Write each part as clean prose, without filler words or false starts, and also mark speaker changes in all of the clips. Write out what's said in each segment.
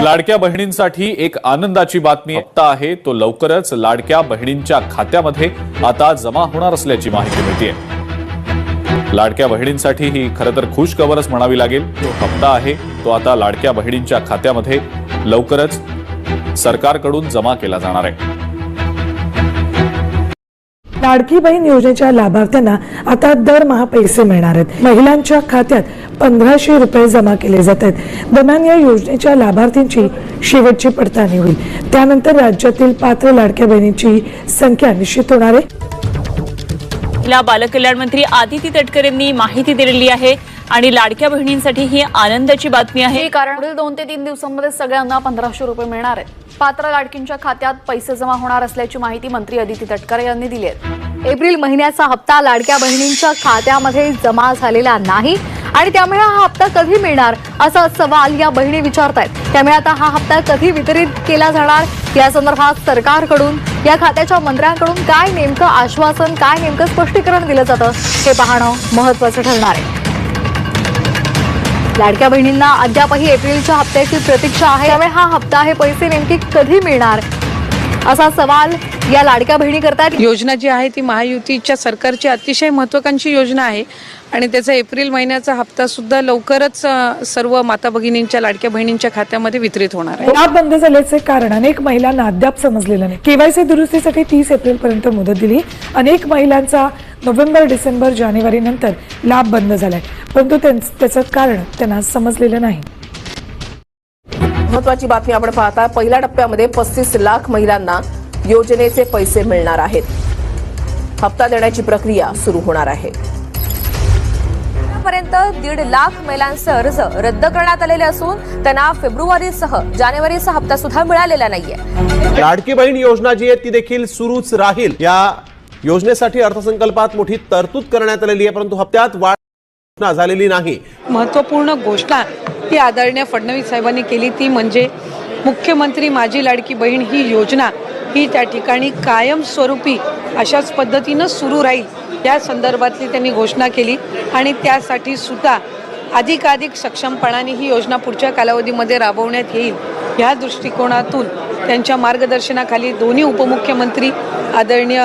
Speaker 1: लाडक्या बहिणींसाठी एक आनंदाची बातमी हप्ता आहे तो लवकरच लाडक्या बहिणींच्या खात्यामध्ये आता जमा होणार असल्याची माहिती मिळते। लाडक्या बहिणींसाठी ही खरं तर खुश खबरच म्हणावी लागेल। तो हप्ता आहे तो आता लाडक्या बहिणींच्या खात्यामध्ये लवकरच सरकारकडून जमा केला जाणार आहे।
Speaker 2: लाडकी बहीण योजनेच्या लाभार्थ्यांना आता दरमहा पैसे मिळणार आहेत। महिलांच्या खात्यात 1500 रुपये जमा केले जात आहेत। दरम्यान या योजनेच्या लाभार्थींची शेवटची पडताळणी होईल, त्यानंतर राज्यातील पात्र लाडक्या बहिणींची संख्या निश्चित होणार आहे।
Speaker 3: महिला बालकल्याण मंत्री आदिती तटकरे यांनी माहिती दिलेली आहे आणि लाडक्या बहिणींसाठी ही आनंदाची बातमी आहे,
Speaker 4: कारण पुढील 2 ते 3 दिवसांमध्ये सगळ्यांना 1500 रुपये मिळणार आहेत। पात्र लाडकींच्या खात्यात पैसे जमा होणार असल्याची माहिती मंत्री आदिती तटकरे यांनी दिली आहे। एप्रिल महिन्याचा हप्ता लाडक्या बहिणींच्या खात्यामध्ये जमा झालेला नाही आणि त्यामुळे हा हप्ता कधी मिळणार असा सवाल या बहिणी विचारतायत। त्यामुळे आता हा हप्ता कधी वितरित केला जाणार या संदर्भात सरकारकडून या खात्याच्या मंत्र्यांकडून काय नेमकं आश्वासन, काय नेमकं स्पष्टीकरण दिलं जातं हे पाहणं महत्त्वाचं ठरणार आहे। लाडक्या बहिणींना अद्यापही एप्रिलच्या हप्त्याची प्रतीक्षा आहे, त्यामुळे हा हप्ता हे पैसे नेमके कधी मिळणार असा सवाल या लाडक्या बहिणी करतात।
Speaker 5: योजना जी आहे ती महायुतीच्या सरकारची अतिशय महत्त्वाकांक्षी योजना आहे आणि त्याचा एप्रिल महिन्याचा हप्ता सुद्धा लवकरच सर्व माता भगिनींच्या लाडक्या बहिणींच्या खात्यामध्ये वितरित होणार आहे।
Speaker 2: लाभ बंद झाल्याचे कारण अनेक महिलांना अद्याप समजलेलं नाही। केवायसी दुरुस्तीसाठी 30 एप्रिल पर्यंत मुदत दिली। अनेक महिलांचा नोव्हेंबर, डिसेंबर, जानेवारी नंतर लाभ बंद झालाय, परंतु त्याचं कारण त्यांना समजलेलं नाही।
Speaker 6: महत्वाची बातमी आपण पाहता, पहिल्या टप्प्यामध्ये 35 लाख महिलांना योजनेचे पैसे मिळणार आहेत। हप्ता देण्याची प्रक्रिया सुरू होणार आहे।
Speaker 7: पर्यंत 1.5 लाख महिलांचे अर्ज रद्द करण्यात आलेले असून त्यांना फेब्रुवारीसह जानेवारीचा हप्ता सुद्धा मिळालेला नाहीये।
Speaker 8: लाडकी बहीण योजना जी आहे ती देखील सुरूच राहील। या योजनेसाठी अर्थसंकल्पात मोठी तरतूद करण्यात आलेली आहे, परंतु हप्त्यात वाढ झालेली नाही।
Speaker 5: महत्त्वपूर्ण घोषणा ती आदरणीय फडणवीस साहेबांनी केली, ती म्हणजे मुख्यमंत्री माझी लाडकी बहीण ही योजना ही त्या ठिकाणी कायमस्वरूपी अशाच पद्धतीनं सुरू राहील या संदर्भातली त्यांनी घोषणा केली आणि त्यासाठी सुद्धा अधिकाधिक सक्षमपणाने ही योजना पुढच्या कालावधीमध्ये राबवण्यात येईल या दृष्टिकोनातून त्यांच्या मार्गदर्शनाखाली दोन्ही उपमुख्यमंत्री आदरणीय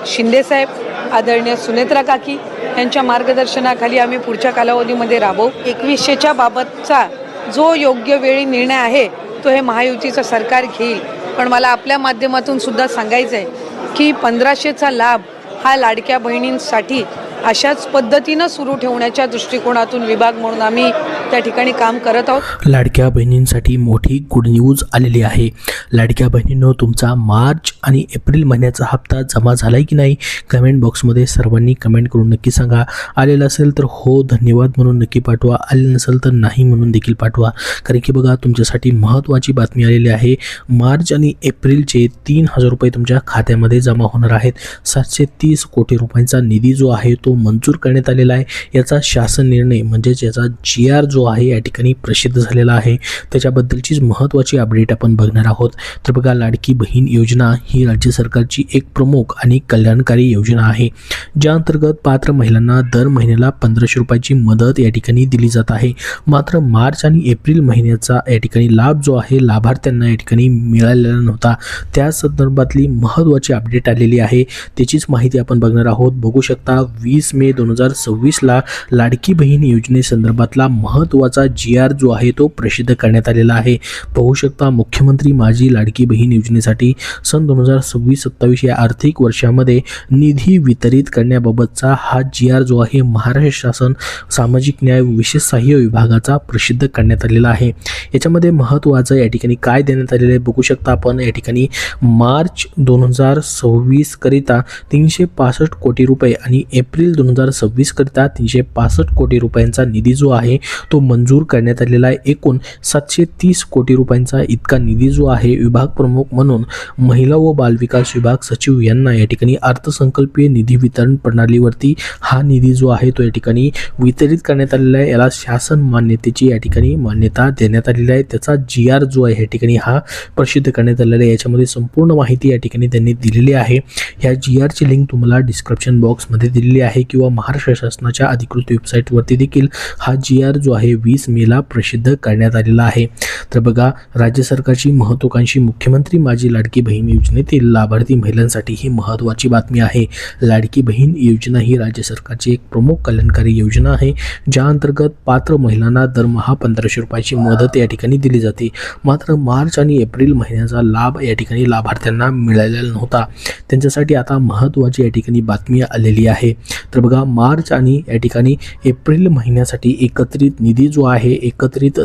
Speaker 5: शिंदेसाहेब, आदरणीय सुनेत्रा काकी यांच्या मार्गदर्शनाखाली आम्ही पुढच्या कालावधीमध्ये राबवू। 2100च्या बाबतचा जो योग्य वेळी निर्णय आहे तो हे महायुतीचं सरकार घेईल, पण मला आपल्या माध्यमातून सुद्धा सांगायचं आहे की 1500चा लाभ हा लाडक्या बहिणींसाठी अशाच पद्धतीनं सुरू ठेवण्याच्या दृष्टिकोनातून विभाग म्हणून आम्ही त्या ठिकाणी काम करत आहोत।
Speaker 9: लाडक्या बहिणींसाठी मोठी गुड न्यूज आलेली आहे। लाडक्या बहिणींनो, तुमचा मार्च आणि एप्रिल महिन्याचा हप्ता जमा झालाय की नाही कमेंट बॉक्समध्ये सर्वांनी कमेंट करून नक्की सांगा। आलेला असेल तर हो धन्यवाद म्हणून नक्की पाठवा, आले नसेल तर नाही म्हणून देखील पाठवा, कारण की बघा तुमच्यासाठी महत्त्वाची बातमी आलेली आहे। मार्च आणि एप्रिलचे 3000 रुपये तुमच्या खात्यामध्ये जमा होणार आहेत। 730 कोटी रुपयांचा निधी जो आहे तो मंजूर करण्यात आलेला आहे। याचा शासन निर्णय म्हणजेच याचा GR जो आहे या ठिकाणी प्रसिद्ध झालेला आहे, त्याच्याबद्दलचीच महत्त्वाची अपडेट आपण बघणार आहोत। तर बघा, लाडकी बहीण योजना ही राज्य सरकारची एक प्रमुख आणि कल्याणकारी योजना आहे, ज्या अंतर्गत पात्र महिलांना दर महिन्याला 1500 रुपयाची मदत या ठिकाणी दिली जात आहे। मात्र मार्च आणि एप्रिल महिन्याचा या ठिकाणी लाभ जो आहे लाभार्थ्यांना या ठिकाणी मिळालेला नव्हता, त्या संदर्भातली महत्त्वाची अपडेट आलेली आहे, त्याचीच माहिती आपण बघणार आहोत। बघू शकता 20 मे 2026 ला लाडकी बहीण योजनेसंदर्भातला महत्त्वाचा GR जो आहे तो प्रसिद्ध करण्यात आलेला आहे। पाहू शकता, मुख्यमंत्री माझी लाडकी बहीण योजनेसाठी सन 2026-27 या आर्थिक वर्षामध्ये निधी वितरित करण्याबाबतचा हा GR जो आहे महाराष्ट्र शासन सामाजिक न्याय विशेष सहाय्य विभागाचा प्रसिद्ध करण्यात आलेला आहे। याच्यामध्ये महत्त्वाचं या ठिकाणी काय देण्यात आलेलं आहे बघू शकता आपण। या ठिकाणी मार्च 2026 करिता 365 कोटी रुपये आणि एप्रिल 2026 करिता 365 कोटी रुपयांचा निधी जो आहे तो मंजूर करण्यात आलेला आहे। एकूण 730 कोटी रुपयांचा इतका निधी जो आहे विभाग प्रमुख म्हणून महिला व बालविकास विभाग सचिव यांना या ठिकाणी अर्थसंकल्पीय निधी वितरण प्रणालीवरती हा निधी जो आहे तो या ठिकाणी वितरित करण्यात आलेला आहे। याला शासन मान्यतेची या ठिकाणी मान्यता देण्यात आलेली आहे। त्याचा GR जो आहे या ठिकाणी हा प्रसिद्ध करण्यात आलेला आहे। याच्यामध्ये संपूर्ण माहिती या ठिकाणी त्यांनी दिलेली आहे। या GR ची लिंक तुम्हाला डिस्क्रिप्शन बॉक्समध्ये दिलेली आहे। आहे किंवा महाराष्ट्र शासनाच्या अधिकृत वेबसाईटवरती देखील हा GR जो आहे 20 मेला प्रसिद्ध करण्यात आलेला आहे. तर बघा, राज्य सरकारची महत्त्वाकांक्षी मुख्यमंत्री माझी लाडकी बहीण योजनेतील लाभार्थी महिलांसाठी ही महत्त्वाची बातमी आहे. लाडकी बहीण योजना ही राज्य सरकारची एक प्रमुख कल्याणकारी योजना आहे, ज्या अंतर्गत पात्र महिलांना दरमहा 1500 रुपयाची मदत या ठिकाणी दिली जाते. मात्र मार्च आणि एप्रिल महिन्याचा लाभ या ठिकाणी लाभार्थ्यांना मिळालेला नव्हता. त्यांच्यासाठी आता महत्त्वाची या ठिकाणी बातमी आलेली आहे. तर बघा, मार्च आणि या ठिकाणी एप्रिल महिन्यासाठी एकत्रित निधी जो आहे, एकत्रित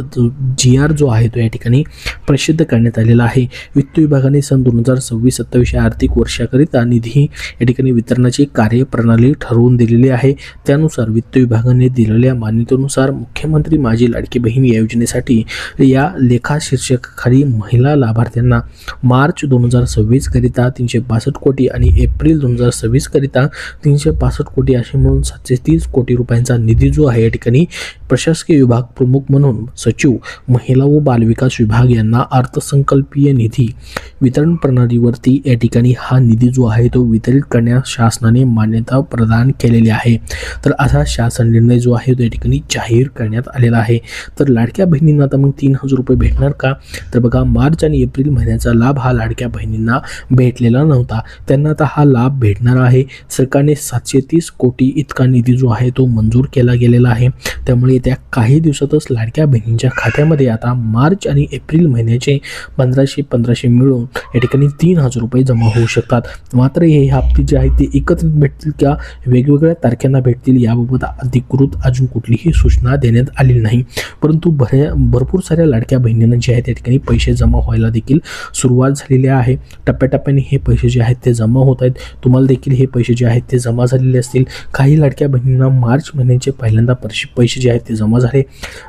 Speaker 9: GR जो आहे तो या ठिकाणी प्रसिद्ध करण्यात आलेला आहे. वित्त विभागाने सन 2026-27 या आर्थिक वर्षाकरिता निधी या ठिकाणी वितरणाची कार्यप्रणाली ठरवून दिलेली आहे. त्यानुसार वित्त विभागाने दिलेल्या मान्यतेनुसार मुख्यमंत्री माझी लाडकी बहीण या योजनेसाठी या लेखा शीर्षकाखाली महिला लाभार्थ्यांना मार्च 2026 करिता 362 कोटी आणि एप्रिल 2026 करिता 365 कोटी असे मिळून 730 कोटी रुपयांचा निधी जो आहे या ठिकाणी प्रशासकीय विभाग प्रमुख म्हणून सचिव महिला व बालविकास विभाग यांना अर्थसंकल्पीय निधी वितरण प्रणालीवरती या ठिकाणी हा निधी जो आहे तो वितरित करण्यास शासनाने मान्यता प्रदान केलेली आहे. तर असा शासन निर्णय जो आहे तो या ठिकाणी जाहीर करण्यात आलेला आहे. तर लाडक्या बहिणींना आता मग 3000 रुपये भेटणार का? तर बघा, मार्च आणि एप्रिल महिन्याचा लाभ हा लाडक्या बहिणींना भेटलेला नव्हता. त्यांना आता हा लाभ भेटणार आहे. सरकारने 730 कोटी इतका निधी जो आहे तो मंजूर केला गेलेला आहे. त्यामुळे येत्या काही दिवसातच लाडक्या बहिणींच्या खात्यामध्ये आता मार्च आणि एप्रिल महिन्याचे 1500 मिळून या ठिकाणी 3000 रुपये जमा होऊ शकतात. मात्र हे हप्ते जे आहेत ते एकत्रित भेटतील का वेगवेगळ्या तारखेंना भेटतील याबाबत अधिकृत अजून कुठलीही सूचना देण्यात आलेली नाही. परंतु भरपूर साऱ्या लाडक्या बहिणींना जे आहेत त्या ठिकाणी पैसे जमा व्हायला देखील सुरुवात झालेली आहे. टप्प्याटप्प्याने हे पैसे जे आहेत ते जमा होत आहेत. तुम्हाला देखील हे पैसे जे आहेत ते जमा झालेले असतील. काही लाडक्या बहिणींना मार्च महिन्याचे पहिल्यांदा पैसे जे आहेत ते जमा झाले,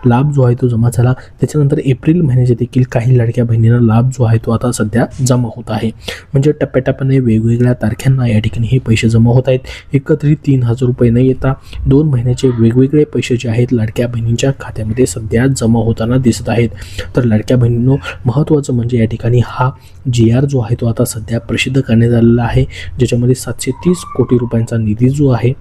Speaker 9: लाभ जो आहे तो जमा झाला. त्याच्यानंतर एप्रिल महिन्याचे देखील काही लाडक्या बहिणींना लाभ जो आहे तो आता सध्या जमा होत आहे. म्हणजे टप्प्याटप्प्याने वेगवेगळ्या तारखांना या ठिकाणी हे पैसे जमा होत आहेत. एकत्रित 3000 रुपये न येता 2 महिन्याचे वेगवेगळे पैसे जे आहेत लाडक्या बहिणींच्या खात्यामध्ये सध्या जमा होताना दिसत आहेत. तर लाडक्या बहिणींनो, महत्त्वाचं म्हणजे या ठिकाणी हा GR जो आहे तो आता सध्या प्रसिद्ध करण्यात आलेला आहे, ज्याच्यामध्ये 730 कोटी रुपयांचा निधी जो आहे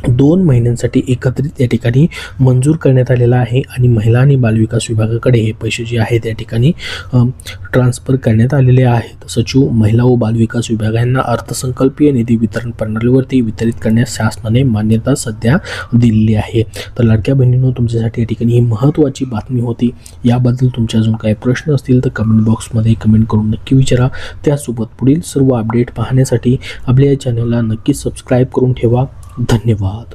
Speaker 9: 2 महिन्यांसाठी एकत्रित या ठिकाणी मंजूर करण्यात आलेला आहे. आणि महिला आणि बालविकास विभागाकडे हे पैसे जे आहेत त्या ठिकाणी ट्रान्सफर करण्यात आलेले आहेत. सचिव महिला व बालविकास विभागांना अर्थसंकल्पीय निधी वितरण प्रणालीवरती वितरित करण्यास शासनाने मान्यता सध्या दिलेली आहे. तर लाडक्या बहिणींनो, तुमच्यासाठी या ठिकाणी ही महत्त्वाची बातमी होती. याबद्दल तुमचे अजून काही प्रश्न असतील तर कमेंट बॉक्समध्ये कमेंट करून नक्की विचारा. त्यासोबत पुढील सर्व अपडेट पाहण्यासाठी आपल्या या चॅनलला नक्की सबस्क्राईब करून ठेवा. धन्यवाद.